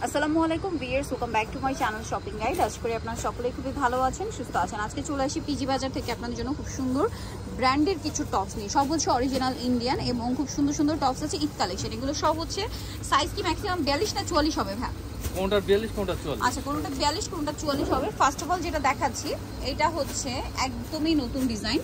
আসসালামু আলাইকুম viewers, welcome back to my channel shopping guide. আশা করি আপনারা সকলেই খুবই ভালো আছেন, সুস্থ আছেন। আজকে চলে আসি পিজি বাজার থেকে আপনাদের জন্য খুব সুন্দর ব্র্যান্ডের কিছু টপস নিয়ে। সব হচ্ছে অরিজিনাল ইন্ডিয়ান এবং খুব সুন্দর সুন্দর টপস আছে ঈদ কালেকশন। এগুলো সব হচ্ছে সাইজ কি ম্যাক্সিমাম 42 না 44 হবে ভাই? কোনটা 42 কোনটা 44? আচ্ছা, কোনটা 42 কোনটা 44 হবে। ফার্স্ট অফ অল যেটা দেখাচ্ছি এটা হচ্ছে একদমই নতুন ডিজাইন।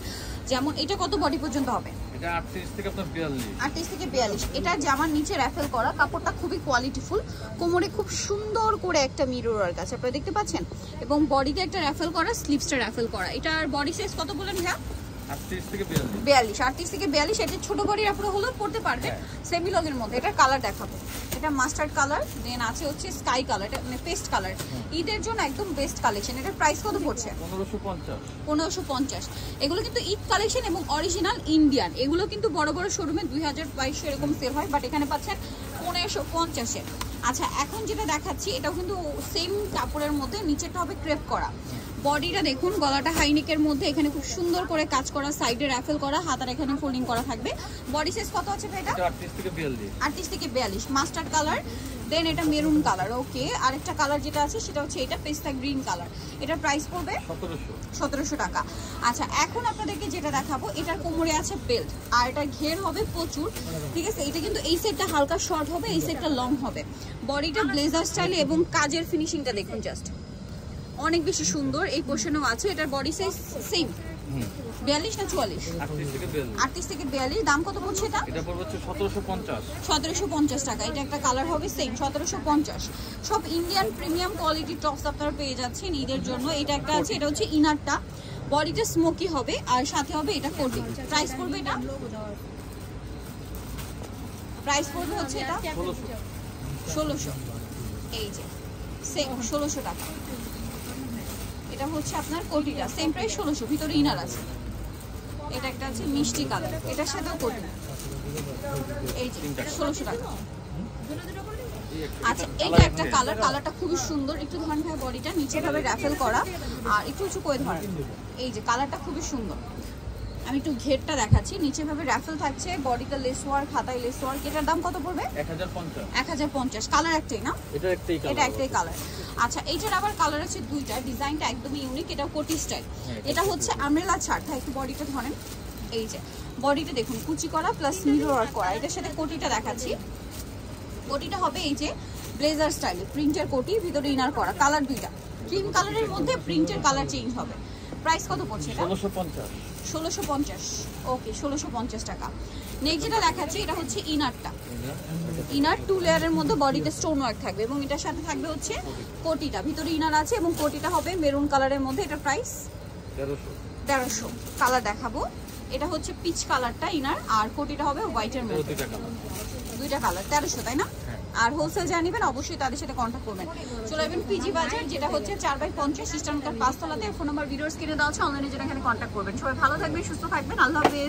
যেমন এটা কত বডি পর্যন্ত হবে? এটা 38 থেকে আপনার 42। 38 থেকে 42। এটা জামার নিচে র্যাফেল করা, কাপড়টা খুবই কোয়ালিটিফুল। কোমরে খুব সুন্দর করে একটা মিরর ওয়ার্ক আছে, আপনারা দেখতে পাচ্ছেন। এবং বডিতে একটা র্যাফেল করা, স্লিভসটা র্যাফেল করা। এটার বডি সাইজ কত বলেন ভাইয়া? 38 থেকে 42। 38 থেকে 42। এটা ছোট বডির আপনারা হলেও পড়তে পারবে, সেমি লংয়ের মধ্যে। এটা কালার দেখাবো, এটা মাস্টার্ড কালার, দেন আছে হচ্ছে স্কাই কালার, এটা মানে পেস্ট কালার। ঈদের জন্য একদম বেস্ট কালেকশন। এটার প্রাইস কত পড়ছে? 1550। 1550। এগুলো কিন্তু ঈদ কালেকশন এবং অরিজিনাল ইন্ডিয়ান। এগুলো কিন্তু বড় বড় শোরুমে 2000-2200 এরকম সেল হয়, বাট এখানে পাচ্ছেন 1550-এ। আচ্ছা, এখন যেটা দেখাচ্ছি এটাও কিন্তু সেম কাপড়ের মধ্যে, নিচেটা হবে ক্রেপ করা। বডিটা দেখুন, গলাটা হাইনেকের মধ্যে, এখানে খুব সুন্দর করে কাজ করা, সাইডে র্যাফেল করা, হাতার এখানে ফোল্ডিং করা থাকবে। বডি সাইজ কত আছে ভাই? এটা 38 থেকে 42। 38 থেকে 42। মাস্টার্ড কালার, দেন এটা মেরুন কালার। ওকে, আরেকটা কালার যেটা আছে সেটা হচ্ছে এটা পেস্তা গ্রিন কালার। এটার প্রাইস পড়বে 1700 টাকা। আচ্ছা, এখন আপনাদেরকে যেটা দেখাবো, এটার কোমরে আছে বেল্ট, আর এটার ঘের হবে প্রচুর, ঠিক আছে। এটা কিন্তু এই সেটটা হালকা শর্ট হবে, এই সেটটা লং হবে। বডিটা ব্লেজার স্টাইলে এবং কাজের ফিনিশিংটা দেখুন, জাস্ট অনেক বেশি সুন্দর। এই পোর্শনও আছে। এটার বডি সাইজ সেম 42 না 44? 38 থেকে 42। দাম কত পড়ছে এটা? এটা পড়বে 1750। 1750 টাকা। এটা একটা কালার হবে সেম 1750। সব ইন্ডিয়ান প্রিমিয়াম কোয়ালিটি টপস আপনারা পেয়ে যাচ্ছেন ঈদের জন্য। এটা একটা আছে, এটা হচ্ছে ইনারটা, বডিটা স্মোকি হবে আর সাথে হবে এটা কোটি। প্রাইস পড়বে এটা, প্রাইস পড়বে হচ্ছে এটা 1600। এই যে সেম 1600 টাকা। এটা হচ্ছে আপনার কোটিটা সেম প্রাইস 1600, ভিতরে ইনার আছে। এটা একটা আছে মিষ্টি কালার, এটার সাথেও কোটি। এই যে 1600 টাকা। আচ্ছা, এইটা একটা কালার, কালারটা খুবই সুন্দর। একটু ধরেন ভাই, বডিটা নিচে ভাবে র্যাফেল করা আর একটু উঁচু করে ধরেন। এই যে কালারটা খুবই সুন্দর। আমি একটু ঘেরটা দেখাচ্ছি, নিচে ভাবে র্যাফেল থাকছে, বডিটা লেস ওয়ার্ক, হাতায় লেস ওয়ার্ক। এটার দাম কত পড়বে? 1050। কালার একটাই না? এটা একটাই কালার। আচ্ছা, এইটার আবার কালার আছে দুইটা, ডিজাইনটা একদমই ইউনিক। এটা কোটি স্টাইল, এটা হচ্ছে আমরেলা ছাড়। একটু বডিটা ধরেন, এই যে বডিটা দেখুন কুচি করা প্লাস মিরর ওয়ার্ক করা। এটার সাথে কোটিটা দেখাচ্ছি। কোটিটা হবে এই যে ব্লেজার স্টাইলে প্রিন্টের কোটি, ভিতরে ইনার করা। কালার দুইটা, ক্রিম কালারের মধ্যে প্রিন্টের কালার চেঞ্জ হবে। প্রাইস কত পড়ছে এটা? 1650। ওকে, 1650 টাকা। নেক্সট যেটা দেখাচ্ছি এটা হচ্ছে ইনারটা। ইনার 2 লেয়ারের মধ্যে, বডিতে স্টোন ওয়ার্ক থাকবে এবং এটার সাথে থাকবে হচ্ছে কোটিটা, ভিতরে ইনার আছে এবং কোটিটা হবে মেরুন কালারের মধ্যে। এটা প্রাইস 1300। কালার দেখাবো, এটা হচ্ছে পিচ কালারটা ইনার, আর কোটিটা হবে হোয়াইটের মধ্যে। দুইটা কালার 1300, তাই না? আর হোলসেল যা নেবেন অবশ্যই তাদের সাথে কন্ট্যাক্ট করবেন। চলে যাবেন পিজি বাজার, যেটা হচ্ছে 4/50 ইস্টার্ন কার 5 তলাতে। ফোন নাম্বার ভিডিওস কিনে দেওয়া আছে, অনলাইনে যেটা এখানে কন্ট্যাক্ট করবেন। সবাই ভালো থাকবেন, সুস্থ থাকবেন, আল্লাহ হাফেজ।